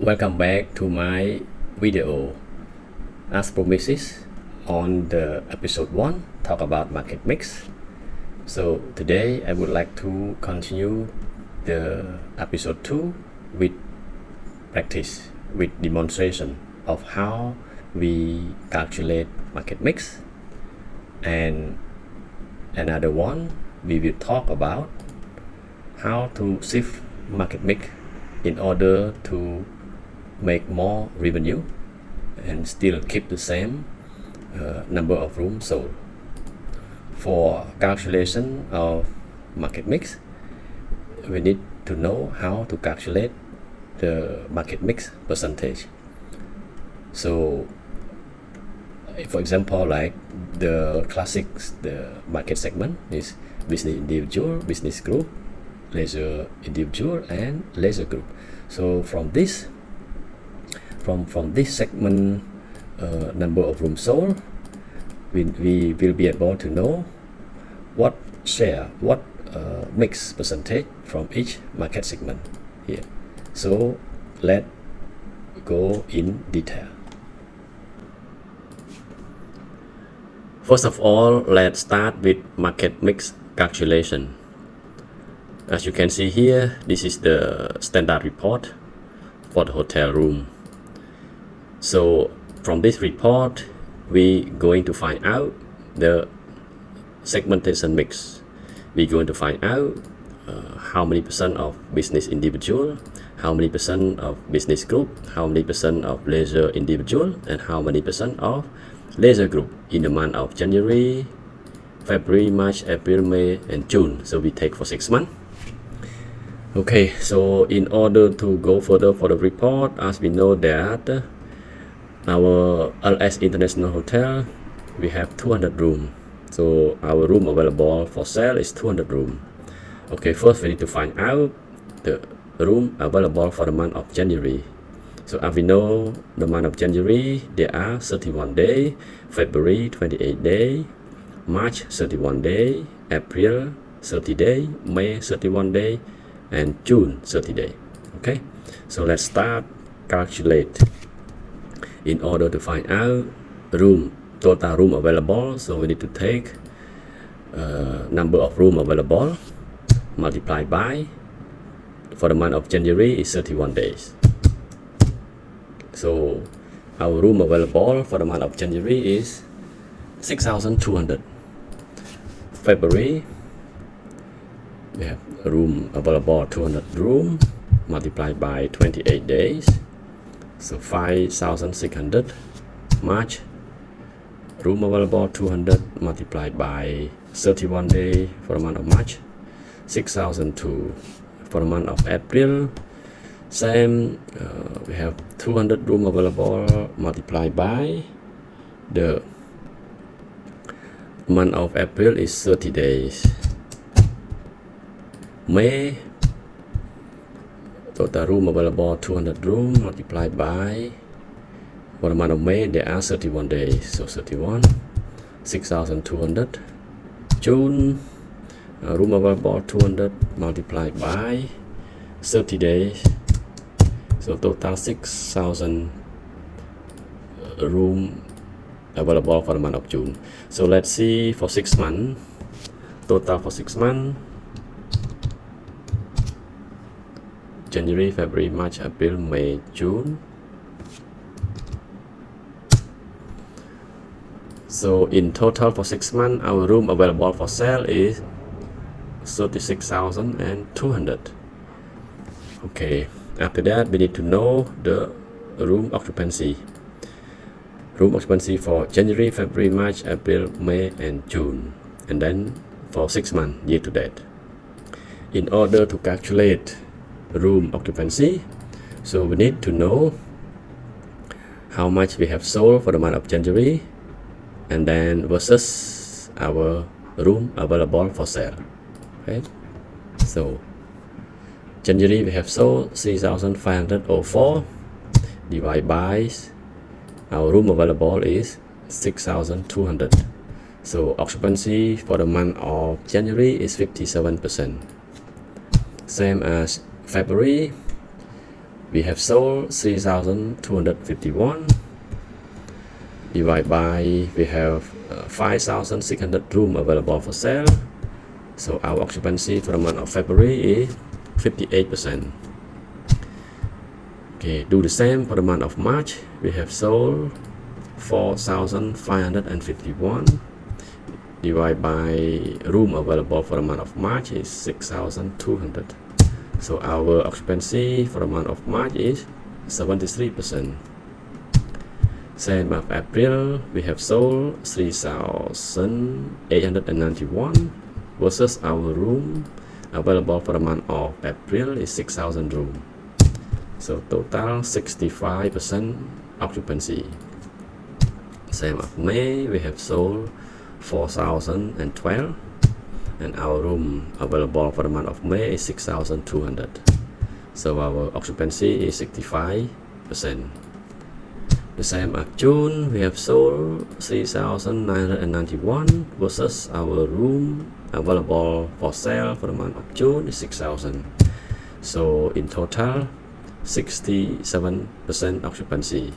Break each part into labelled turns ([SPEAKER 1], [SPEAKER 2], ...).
[SPEAKER 1] Welcome back to my video. As promises, on the episode 1 talk about market mix. So today I would like to continue the episode 2 with practice, with demonstration of how we calculate market mix. And another one, we will talk about how to shift market mix in order to make more revenue and still keep the same number of rooms sold. For calculation of market mix, we need to know how to calculate the market mix percentage. So for example, like the classics, the market segment is business individual, business group, leisure individual, and leisure group. So from this segment number of rooms sold, we will be able to know what share, what mix percentage from each market segment here. So let's go in detail. First of all, let's start with market mix calculation. As you can see here, this is the standard report for the hotel room. So from this report, we going to find out the segmentation mix. We're going to find out how many percent of business individual, how many percent of business group, how many percent of leisure individual, and how many percent of leisure group in the month of January, February, March, April, May, and June. So we take for 6 months. Okay, so in order to go further for the report, as we know that our LS International Hotel, we have 200 rooms. So our room available for sale is 200 rooms. Okay, first we need to find out the room available for the month of January. So as we know, the month of January, there are 31 days, February 28 days, March 31 days, April 30 days, May 31 days, and June 30 days. Okay, so let's start calculate in order to find out total room available. So we need to take number of room available multiplied by, for the month of January is 31 days. So our room available for the month of January is 6,200. February, we have a room available 200 room multiplied by 28 days, so 5,600. March, room available 200 multiplied by 31 days for the month of March, 6,002. For the month of April, same, we have 200 room available multiplied by the month of April is 30 days. May, total room available 200 room multiplied by, for the month of May there are 31 days, so 31, 6,200. June, room available 200 multiplied by 30 days, so total 6,000 room available for the month of June. So let's see for 6 months, total for 6 months, January, February, March, April, May, June. So in total for 6 months, our room available for sale is 36,200. Okay, after that we need to know the room occupancy. Room occupancy for January, February, March, April, May, and June, and then for 6 months year to date. In order to calculate room occupancy, so we need to know how much we have sold for the month of January, and then versus our room available for sale. Okay, so January we have sold 3,504 divided by our room available is 6,200. So occupancy for the month of January is 57%. Same as February, we have sold 3,251 divided by we have 5,600 room available for sale. So our occupancy for the month of February is 58%. Okay, do the same for the month of March. We have sold 4,551 divided by room available for the month of March is 6,200. So our occupancy for the month of March is 73%. Same of April, we have sold 3,891 versus our room available for the month of April is 6,000 room. So total 65% occupancy. Same of May, we have sold 4,012 and our room available for the month of May is 6,200. So our occupancy is 65%. The same as June, we have sold 3,991 versus our room available for sale for the month of June is 6,000. So in total 67% occupancy.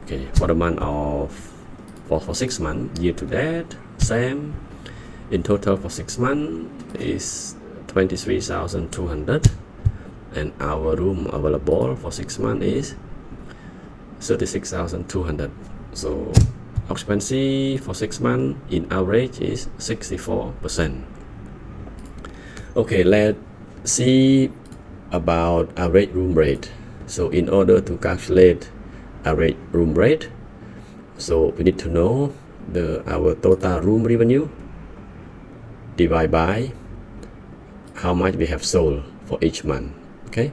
[SPEAKER 1] Okay, for the month of for 6 months year to date, same. In total for 6 months is 23,200 and our room available for 6 months is 36,200. So occupancy for 6 months in average is 64%. Okay, let's see about average room rate. So in order to calculate average room rate, so we need to know our total room revenue divided by how much we have sold for each month. Okay,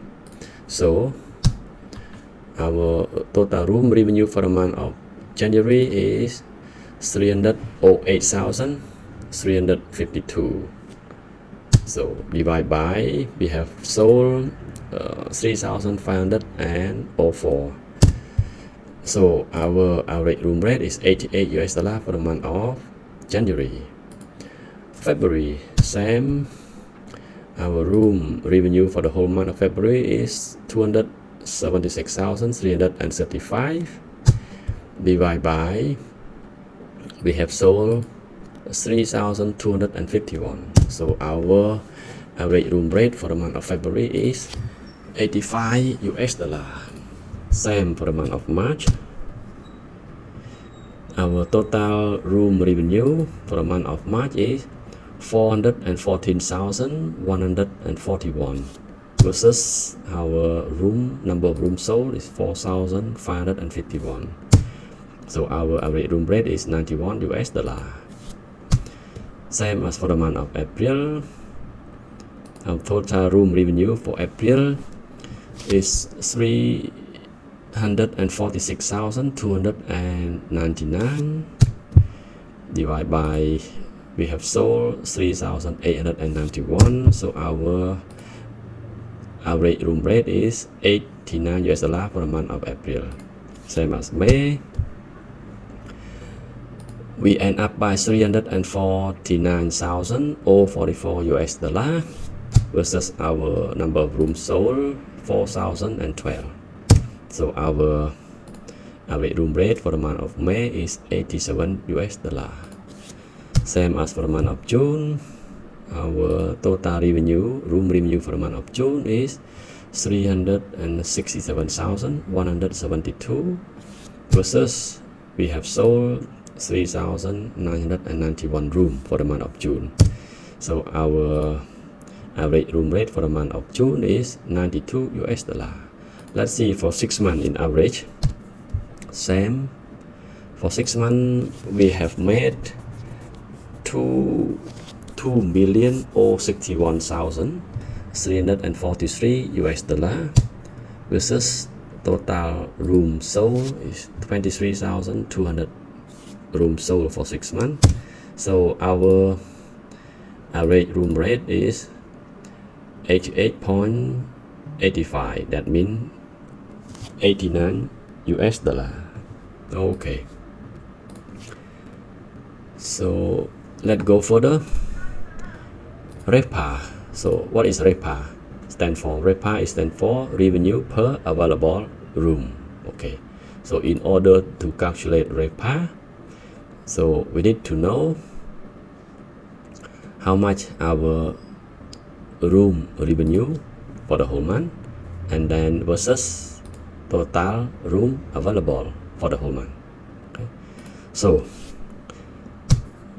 [SPEAKER 1] so our total room revenue for the month of January is 308,352. So divided by we have sold 3,504. So our average room rate is $88 for the month of January. February, same. Our room revenue for the whole month of February is 276,335 divided by we have sold 3,251. So our average room rate for the month of February is $85. Same for the month of March. Our total room revenue for the month of March is 414,141 versus our number of rooms sold is 4,551. So our average room rate is $91. Same as for the month of April. Our total room revenue for April is 346,299 divided by we have sold 3,891. So our average room rate is $89 for the month of April. Same as May. We end up by $349,044 versus our number of rooms sold 4,012. So our average room rate for the month of May is $87. Same as for the month of June. Our total room revenue for the month of June is 367,172 versus we have sold 3,991 room for the month of June. So our average room rate for the month of June is $92. Let's see for 6 months in average. Same. For 6 months we have made $2,061,343 versus total room sold is 23,200 room sold for 6 months. So our average room rate is 88.85. That means $89. Okay, so let's go further. RevPAR. So what is RevPAR? stand for RevPAR is stand for revenue per available room. Okay, so in order to calculate RevPAR, so we need to know how much our room revenue for the whole month, and then versus total room available for the whole month. Okay, so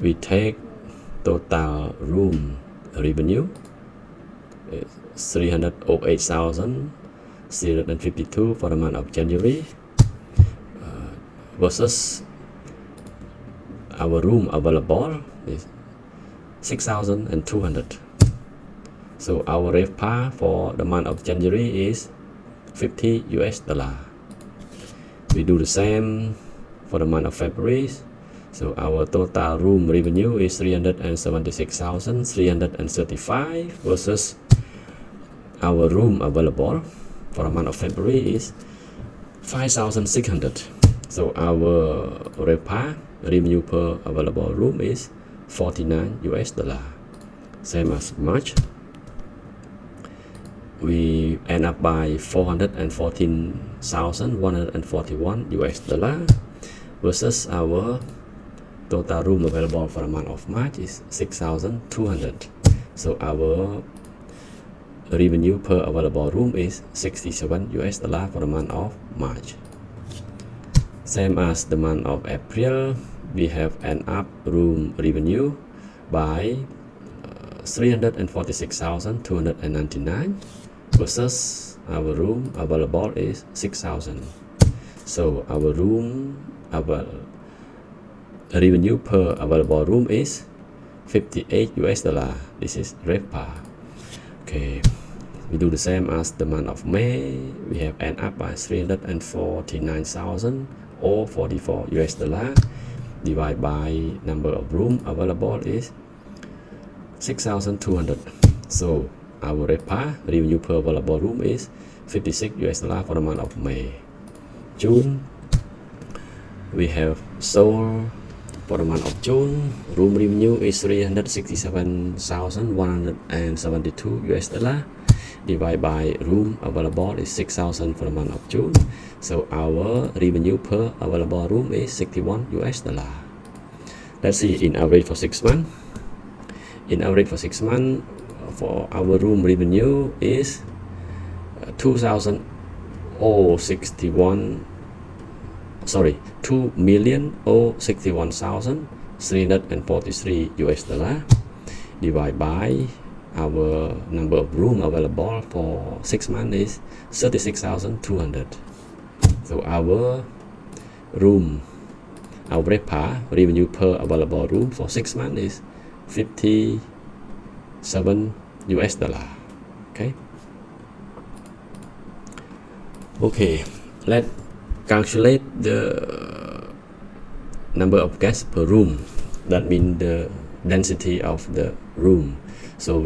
[SPEAKER 1] we take total room revenue 308,352 for the month of January versus our room available is 6,200. So our RevPAR for the month of January is $50. We do the same for the month of February. So our total room revenue is 376,335 versus our room available for the month of February is 5,600. So our RevPAR, revenue per available room, is $49. Same as March. We end up by $414,141 versus our total room available for the month of March is 6,200. So our revenue per available room is $67 for the month of March. Same as the month of April, we have end up room revenue by 346,299 versus our room available is 6,000. So our room revenue per available room is $58. This is RevPAR. Okay, we do the same as the month of May. We have end up by 349,044 divided by number of room available is 6,200. So our RevPAR, revenue per available room, is $56 for the month of May. June, we have sold for the month of June. Room revenue is $367,172 divided by room available is 6,000 for the month of June. So our revenue per available room is $61. Let's see in average for 6 months. In average for 6 months, for our room revenue is $2,061,343 divided by our number of room available for 6 months is 36,200. So our RevPAR, revenue per available room for 6 months is $57. Okay, let's calculate the number of guests per room. That means the density of the room. So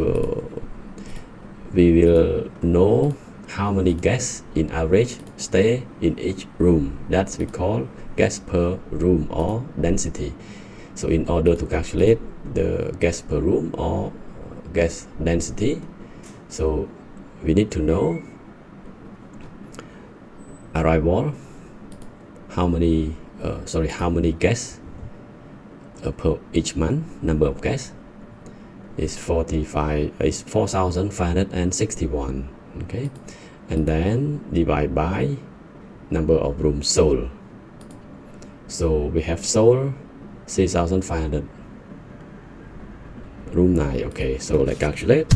[SPEAKER 1] we will know how many guests in average stay in each room. That's we call guests per room or density. So in order to calculate the guests per room or guest density, so we need to know arrival, how many guests per each month. Number of guests is 4,561. Okay, and then divide by number of rooms sold. So we have sold 3,500 room 9. Okay, so let's calculate.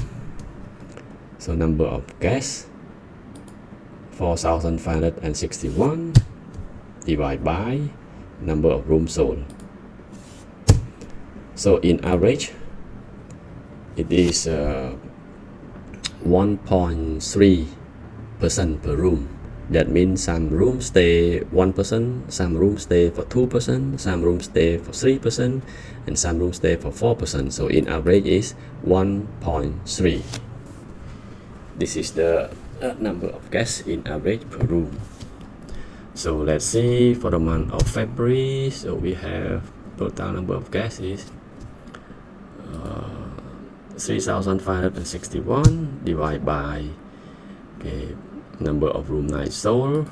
[SPEAKER 1] So number of guests 4,561 divided by number of rooms sold. So in average it is 1.3% per room. That means some rooms stay 1%, some rooms stay for 2%, some rooms stay for 3%, and some rooms stay for 4%. So in average is 1.3. This is the number of guests in average per room. So let's see for the month of February. So we have total number of guests is 3,561 divided by Okay, number of room nights sold.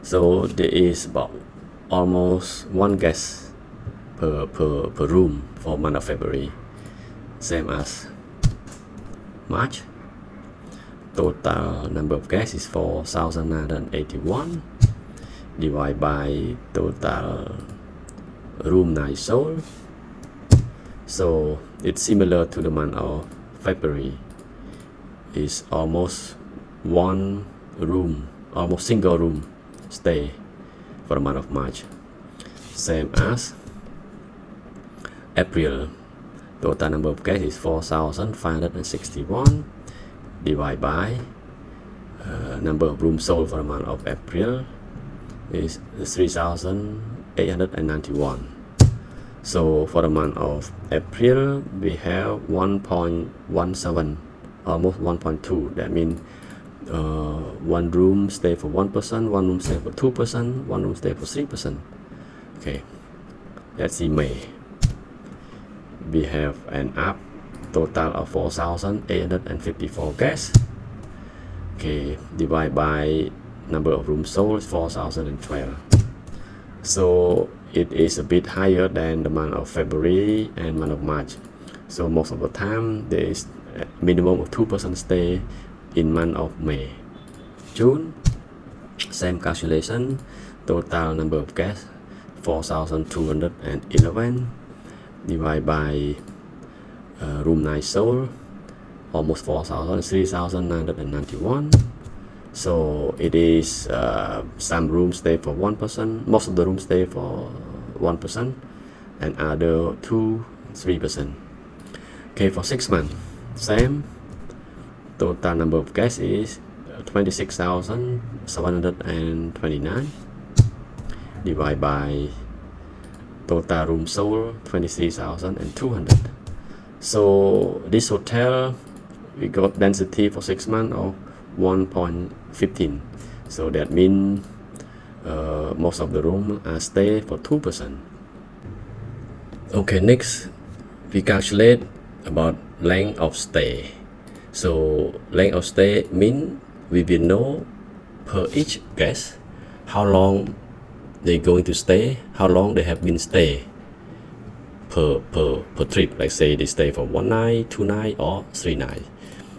[SPEAKER 1] So there is about almost one guest per room for month of February, same as March. Total number of guests is 4,981 divided by total room night sold. So it's similar to the month of February. It's almost one room, almost single room stay for the month of March. Same as April. Total number of guests is 4,561 divided by number of rooms sold for the month of April is 3,891. So for the month of April, we have 1.17, almost 1.2. That means one room stay for 1%, one room stay for 2%, one room stay for 3%. Okay, let's see May. We have an up total of 4,854 guests. Okay, divided by number of rooms sold, 4,012. So it is a bit higher than the month of February and month of March. So most of the time there is a minimum of 2% stay in month of May. June, same calculation. Total number of guests 4,211 divided by room night sold, almost 4,000, 3,991. So it is some rooms stay for 1%, most of the rooms stay for 1%, and other 2-3%. Okay, for 6 months, same. Total number of guests is 26,729 divided by total room sold 23,200. So this hotel, we got density for 6 months of 1.15. So that means most of the room are stay for 2%. Okay, next we calculate about length of stay. So length of stay mean we will know per each guest how long they going to stay, how long they have been stay per trip. Like say they stay for 1 night, 2 nights, or 3 nights.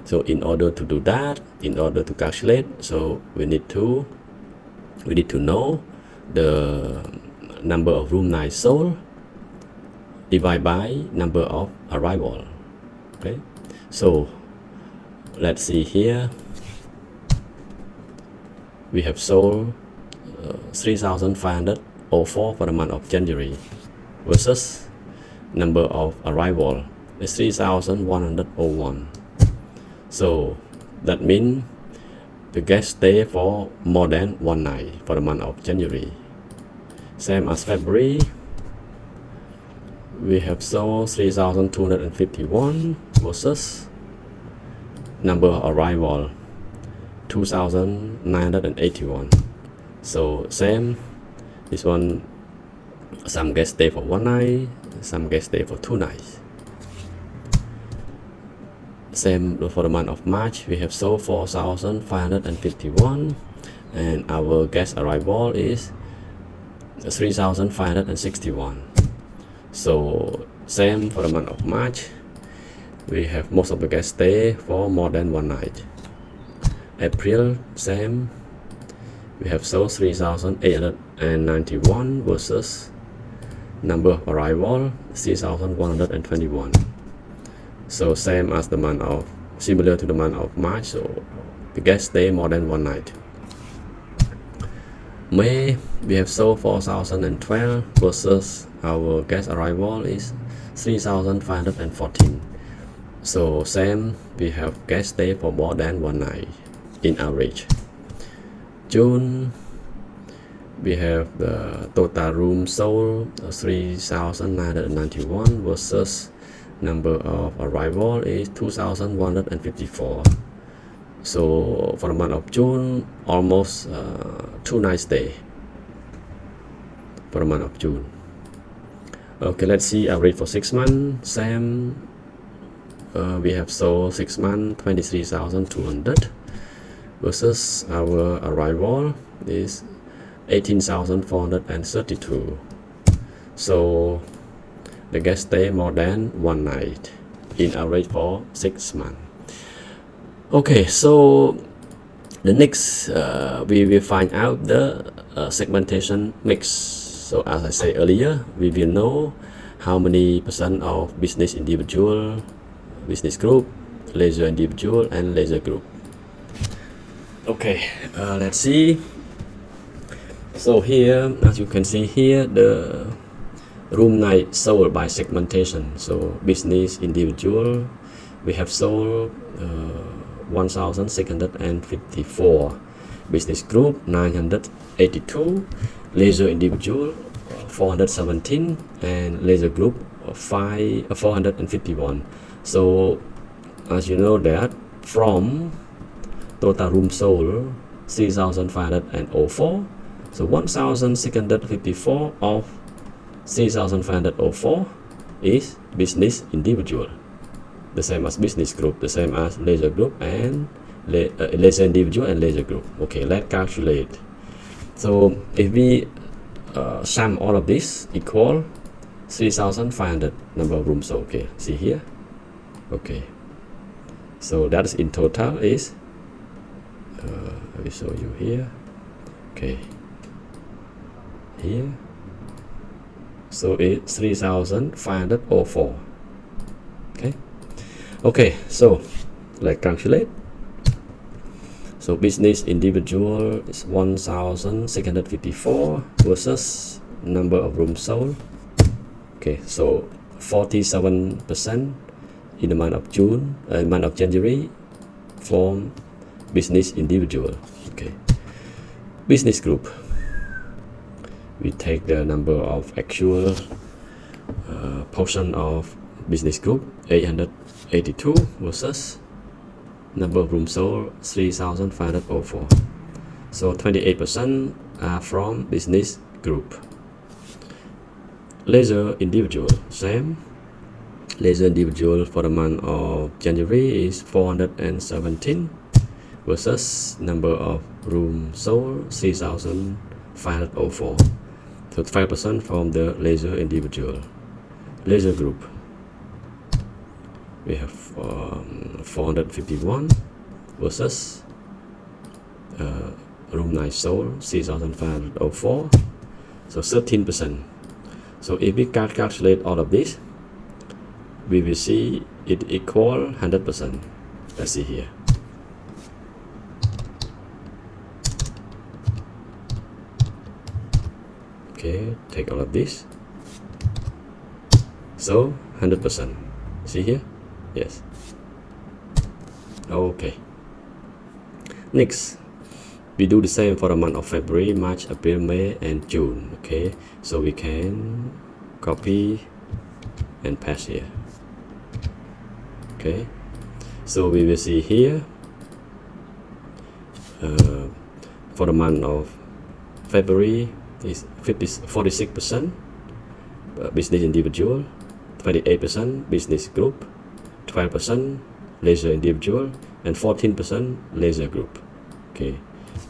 [SPEAKER 1] So in order to do that, in order to calculate, so we need to know the number of room nights sold divided by number of arrival. Okay, so let's see here. We have sold 3,504 for the month of January versus number of arrival is 3,101. So that means the guest stay for more than 1 night for the month of January. Same as February, we have sold 3,251 versus number of arrival 2,981. So same, this one, some guests stay for 1 night, some guests stay for 2 nights. Same for the month of March, we have sold 4,551 and our guest arrival is 3,561. So same for the month of March, we have most of the guests stay for more than 1 night. April, same, we have sold 3,891 versus number of arrival 3,121. So same as the month of, similar to the month of March, so the guests stay more than 1 night. May, we have sold 4,012 versus our guest arrival is 3,514. So same, we have guest stay for more than 1 night in average. June, we have the total room sold 3,991 versus number of arrival is 2,154. So for the month of June, almost 2 nights stay for the month of June. Okay, let's see average for 6 months. Same we have sold 6 months 23,200 versus our arrival is 18,432. So the guest stay more than one night in average for 6 months. Okay, so the next we will find out the segmentation mix. So as I said earlier, we will know how many percent of business individual, business group, leisure individual, and leisure group. Okay, let's see. So here, as you can see here, the room night sold by segmentation. So business individual, we have sold 1,654, business group 982, leisure individual 417, and leisure group 451. So as you know that from total room sold 3,504, so 1,654 of 3,504 is business individual, the same as business group, the same as leisure group and leisure individual and leisure group. Okay, let's calculate. So if we sum all of this equal 3,500 number of rooms. So okay, see here. Okay, so that is in total is I will show you here. Okay, here. So it's 3,504. Okay, so let's calculate. So business individual is 1,654 versus number of rooms sold. Okay, so 47% in the month of June, month of January from business individual. Okay, business group, we take the number of actual portion of business group 882 versus number of rooms sold 3,504. So 28% are from business group. Leisure individual, same. Leisure individual for the month of January is 417 versus number of rooms sold 3,504. So 5% from the leisure individual. Leisure group, we have 451 versus room night sold 3,504, so 13%. So if we calculate all of this, we will see it equal 100%. Let's see here. Okay, take all of this. So 100%. See here? Yes. Okay. Next, we do the same for the month of February, March, April, May, and June. Okay, so we can copy and paste here. Okay, so we will see here for the month of February is 46% business individual, 28% business group, 12% leisure individual, and 14% leisure group. Okay,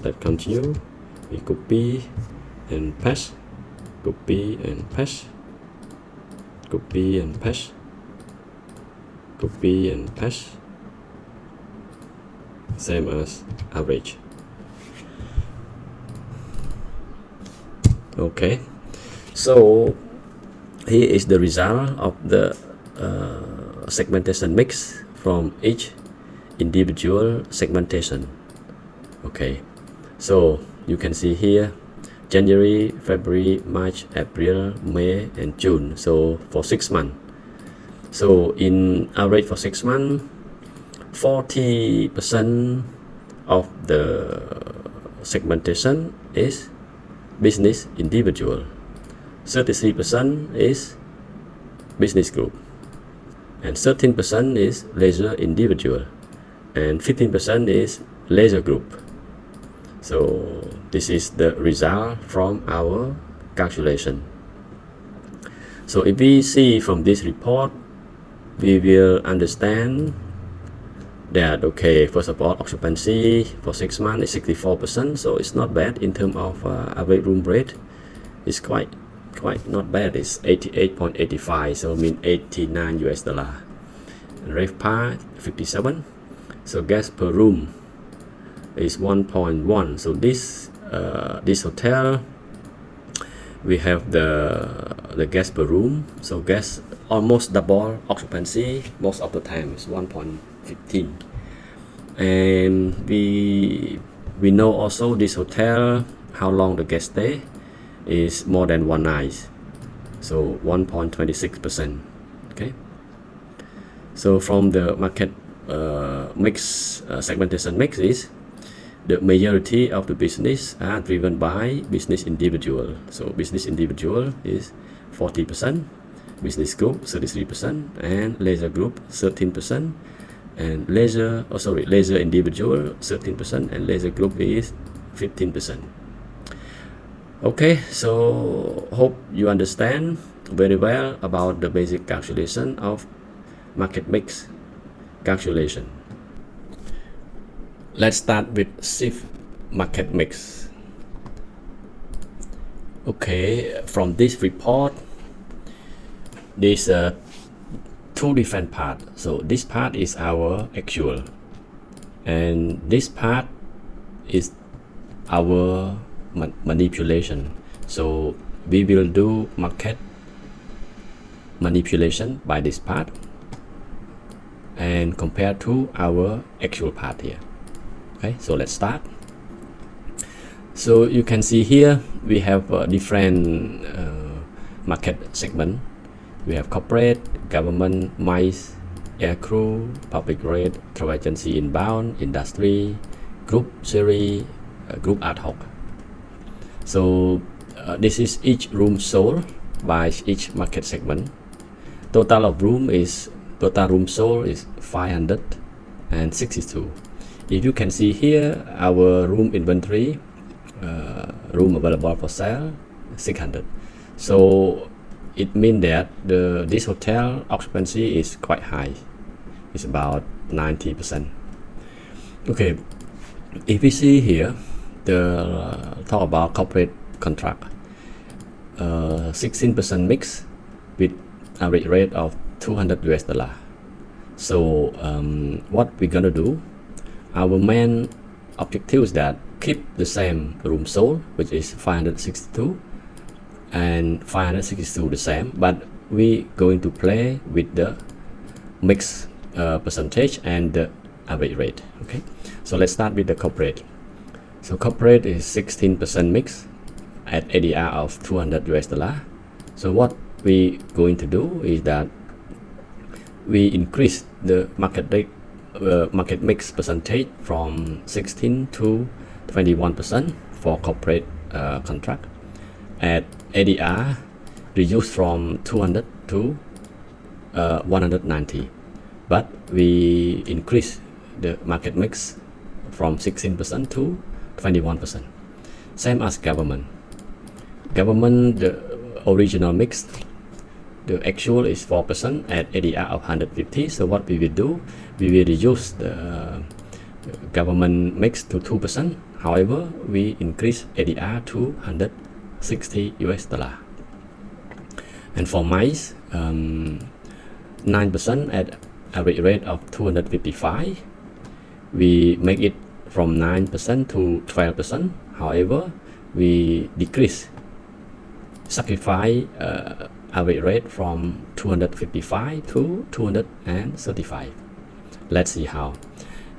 [SPEAKER 1] let's continue. We copy and paste, copy and paste, copy and paste, copy and paste, same as average. Okay, so here is the result of the segmentation mix from each individual segmentation. Okay, so you can see here January, February, March, April, May, and June. So for 6 months. So in average for 6 months, 40% of the segmentation is business individual, 33% is business group, and 13% is leisure individual, and 15% is leisure group. So this is the result from our calculation. So if we see from this report, we will understand that, okay, first of all, occupancy for 6 months is 64%, so it's not bad in terms of average room rate. It's quite not bad. It's 88.85, so mean $89. RevPAR 57, so guest per room is 1.1. so this hotel, we have the guest per room, so guest almost double occupancy most of the time is 1.15. and we know also this hotel how long the guest stay is more than 1 night, so 1.26%. okay, so from the market mix segmentation mix is the majority of the business are driven by business individual, so business individual is 40%, business group 33%, and leisure group 13%, and leisure individual 13%, and leisure group is 15%. okay, so hope you understand very well about the basic calculation of market mix calculation. Let's start with shift market mix. Okay, from this report, there's two different parts. So this part is our actual, and this part is our manipulation. So we will do market manipulation by this part and compare to our actual part here. Okay, so let's start. So you can see here we have different market segment. We have corporate, government, MICE, aircrew, public rate, travel agency inbound, industry, group series, group ad hoc. So this is each room sold by each market segment. Total room sold is 562. If you can see here, our room inventory, room available for sale, 600. So it means that this hotel occupancy is quite high. It's about 90%. Okay, if we see here, talk about corporate contract, 16% mix with average rate of $200. So what we're gonna do, our main objective is that keep the same room sold, which is 562, and 562 the same, but we going to play with the mix percentage and the average rate. Okay, so let's start with the corporate. So corporate is 16% mix at ADR of $200. So what we going to do is that we increase the market mix percentage from 16 to 21% for corporate contract. At ADR reduced from 200 to 190, but we increase the market mix from 16% to 21%. Same as government. Government, the original mix, the actual is 4% at ADR of 150. So what we will do, we will reduce the government mix to 2%. However, we increase ADR to $160. And for MICE, 9% at average rate of 255. We make it from 9% to 12%. However, we sacrifice average rate from 255 to 235. Let's see how.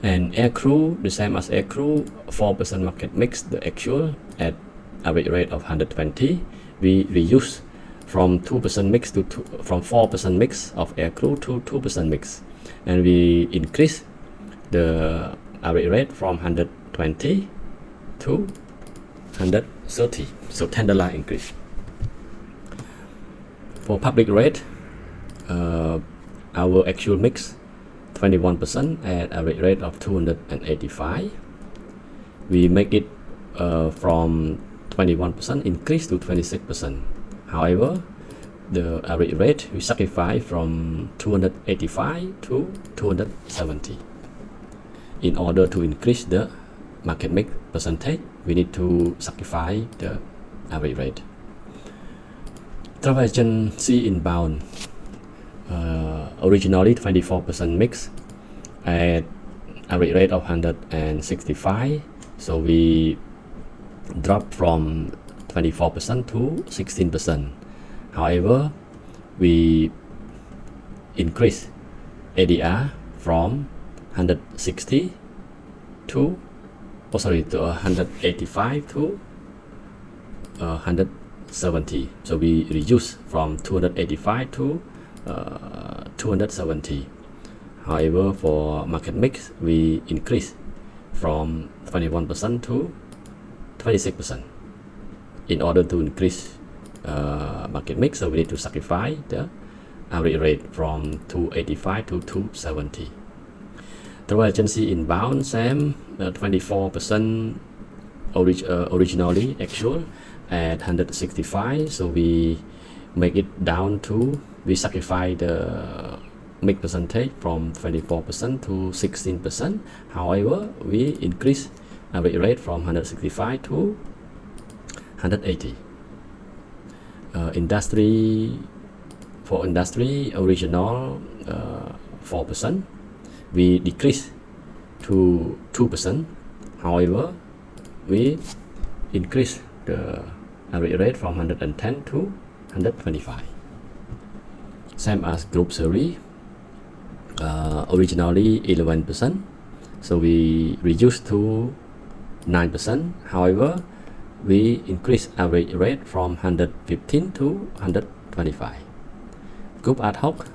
[SPEAKER 1] And aircrew, the same as aircrew, 4% market mix, the actual at average rate of 120. We reduce from 2% mix to from 4% mix of aircrew to 2% mix, and we increase the average rate from 120 to 130. So $10 increase. For public rate, our actual mix 21% at average rate of 285. We make it from 21% increase to 26%. However, the average rate we sacrifice from 285 to 270. In order to increase the market mix percentage, we need to sacrifice the average rate. Travel agency inbound, originally 24% mix at average rate of 165, so we drop from 24% to 16%. However, we increase ADR from 160 to 185 to 170. So we reduce from 285 to 270. However, for market mix, we increase from 21% to 26%. In order to increase market mix, so we need to sacrifice the average rate from 285 to 270. Travel agency inbound, same, 24% originally actual at 165, so we make it down to, we sacrifice the mix percentage from 24% to 16%. However, we increase average rate from 165 to 180. For industry original 4%, we decrease to 2%. However, we increase the average rate from 110 to 125. Same as group series, originally 11%, so we reduce to 9%. However, we increase average rate from 115 to 125. Group ad hoc,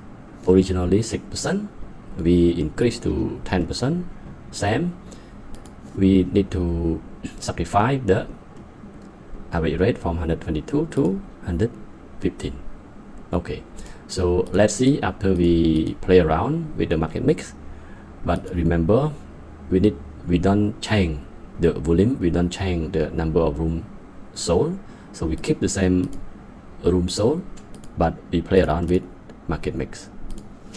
[SPEAKER 1] originally 6%, we increase to 10%. Same, we need to sacrifice the average rate from 122 to 115. Okay, so let's see after we play around with the market mix. But remember, we don't change the volume, we don't change the number of room sold, so we keep the same room sold, but we play around with market mix.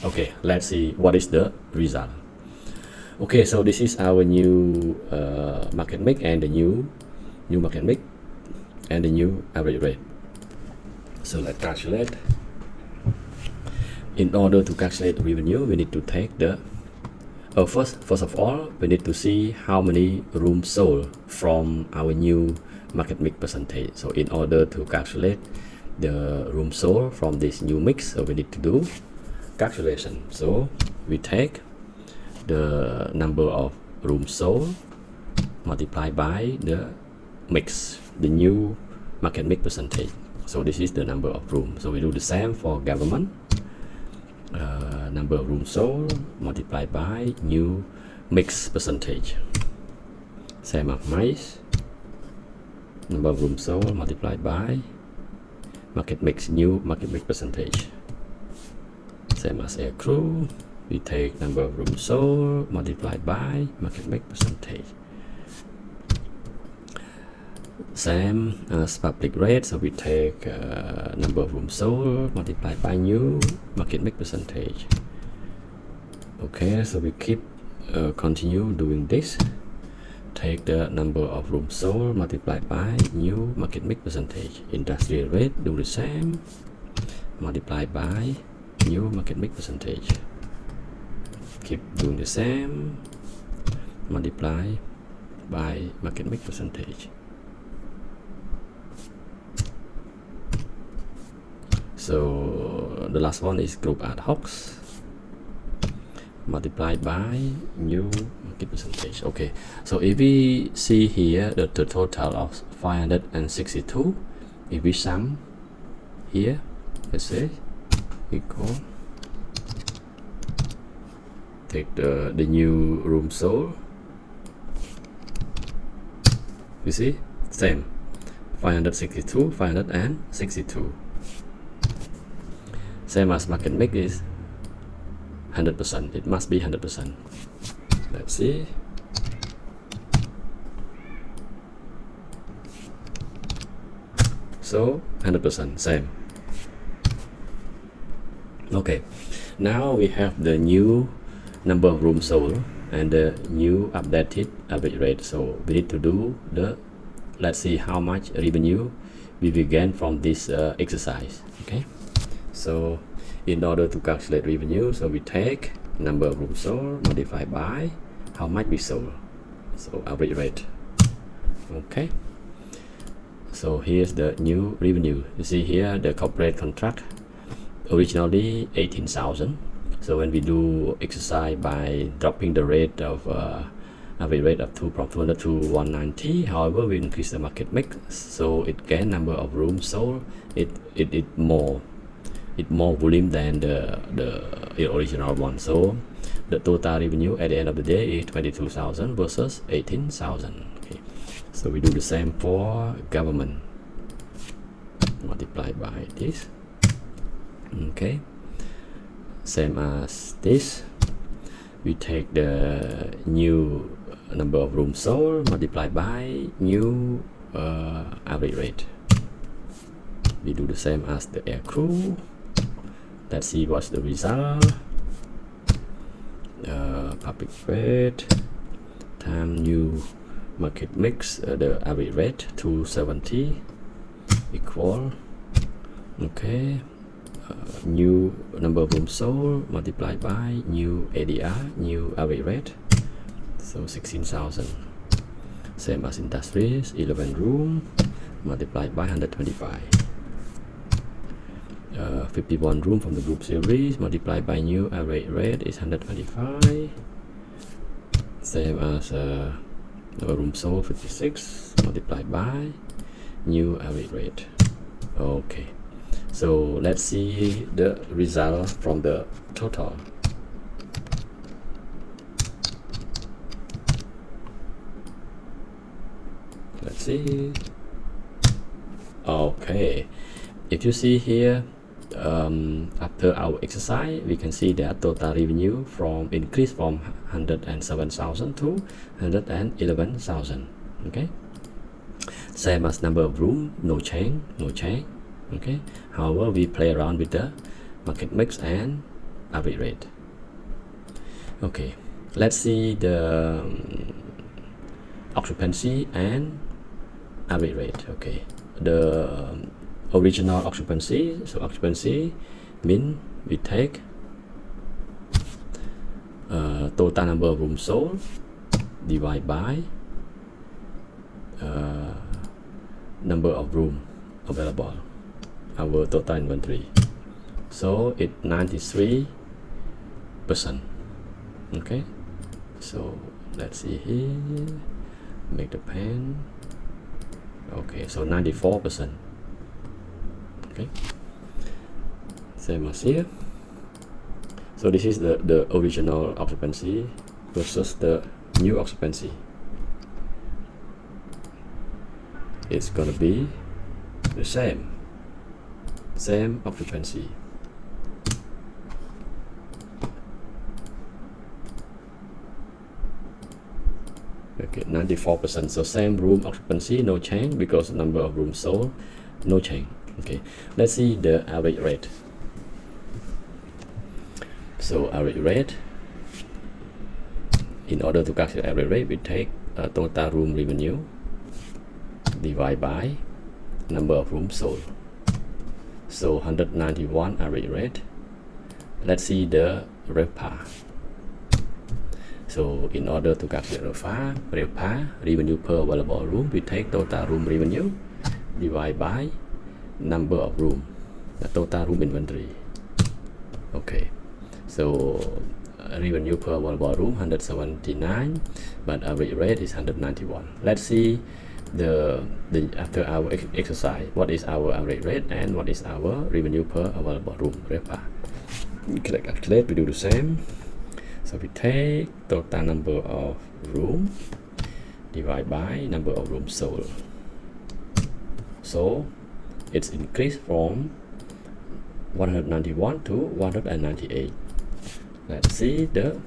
[SPEAKER 1] Okay, let's see what is the result. Okay, so this is our new market mix and the new market mix and the new average rate. So let's calculate. In order to calculate revenue, we need to take the first of all, we need to see how many rooms sold from our new market mix percentage. So in order to calculate the room sold from this new mix, so we need to do calculation. So we take the number of rooms sold multiplied by the mix, the new market mix percentage. So this is the number of rooms. So we do the same for government. Number of rooms sold multiplied by new mix percentage. Same as mice, number of rooms sold multiplied by market mix, new market mix percentage. Same as air crew, we take number of rooms sold multiplied by market mix percentage. Same as public rate, so we take number of rooms sold multiplied by new market mix percentage. Okay, so we keep continue doing this. Take the number of rooms sold multiplied by new market mix percentage. Industrial rate, do the same, multiplied by new market mix percentage. Keep doing the same, multiply by market mix percentage. So the last one is group ad hocs multiplied by new market percentage. Okay, so if we see here the total of 562, if we sum here, let's say equal, take the new room sold, you see, same, 562, 562. Same as market mix is 100%. It must be 100%. Let's see. So 100%, same. Okay, now we have the new number of rooms sold and the new updated average rate. So we need to do the, let's see how much revenue we will gain from this exercise. Okay, so in order to calculate revenue, so we take number of rooms sold multiplied by how much we sold, so average rate. Okay, so here's the new revenue. You see here the corporate contract originally 18,000. So when we do exercise by dropping the rate of average rate up to from 200 to 190, however we increase the market mix, so it gain number of rooms sold, it more volume than the original one. So the total revenue at the end of the day is 22,000 versus 18,000. Okay, so we do the same for government, multiply by this. Okay, same as this, we take the new number of rooms sold multiplied by new average rate. We do the same as the air crew. Let's see what's the result. Public rate time new market mix, the average rate 270 equal, okay, new number of rooms sold multiplied by new ADR, new average rate, so 16,000. Same as industries, 11 room multiplied by 125. 51 room from the group series multiplied by new average rate is 125. Same as room sold 56 multiplied by new average rate. Okay, so let's see the result from the total. Let's see. Okay, if you see here, after our exercise, we can see that total revenue from increased from 107,000 to 111,000. Okay, same as number of room, no change. Okay, however we play around with the market mix and average rate. Okay, let's see the occupancy and average rate. Okay, the original occupancy, so occupancy mean we take total number of rooms sold divided by number of room available, our total inventory, so it's 93%. Okay, so let's see here, make the pen. Okay, so 94%. Okay, same as here. So this is the original occupancy versus the new occupancy. It's gonna be the same occupancy. Okay, 94%. So same room occupancy, no change, because number of rooms sold, no change. Okay, let's see the average rate. So average rate, in order to calculate average rate, we take total room revenue divided by number of rooms sold. So 191 average rate. Let's see the RevPAR. So in order to calculate RevPAR, revenue per available room, we take total room revenue divided by number of room, the total room inventory. Okay, so revenue per available room 179, but average rate is 191. Let's see the after our exercise, what is our average rate and what is our revenue per available room, RevPAR. Click calculate, we do the same. So we take total number of room divided by number of rooms sold. So it's increased from 191 to 198. Let's see the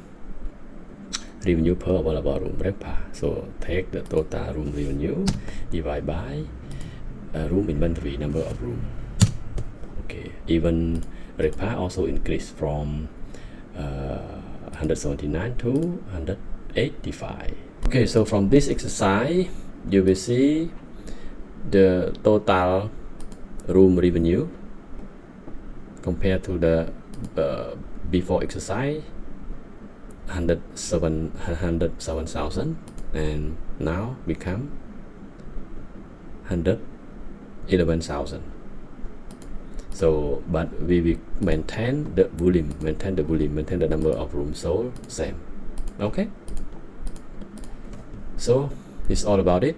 [SPEAKER 1] revenue per available room, RevPAR. So take the total room revenue divided by room inventory, number of room. Okay, even RevPAR also increased from 179 to 185. Okay, so from this exercise you will see the total room revenue compared to the before exercise 107,000 and now become 111,000. So but we will maintain the volume, maintain the number of rooms sold same. Okay, so it's all about it.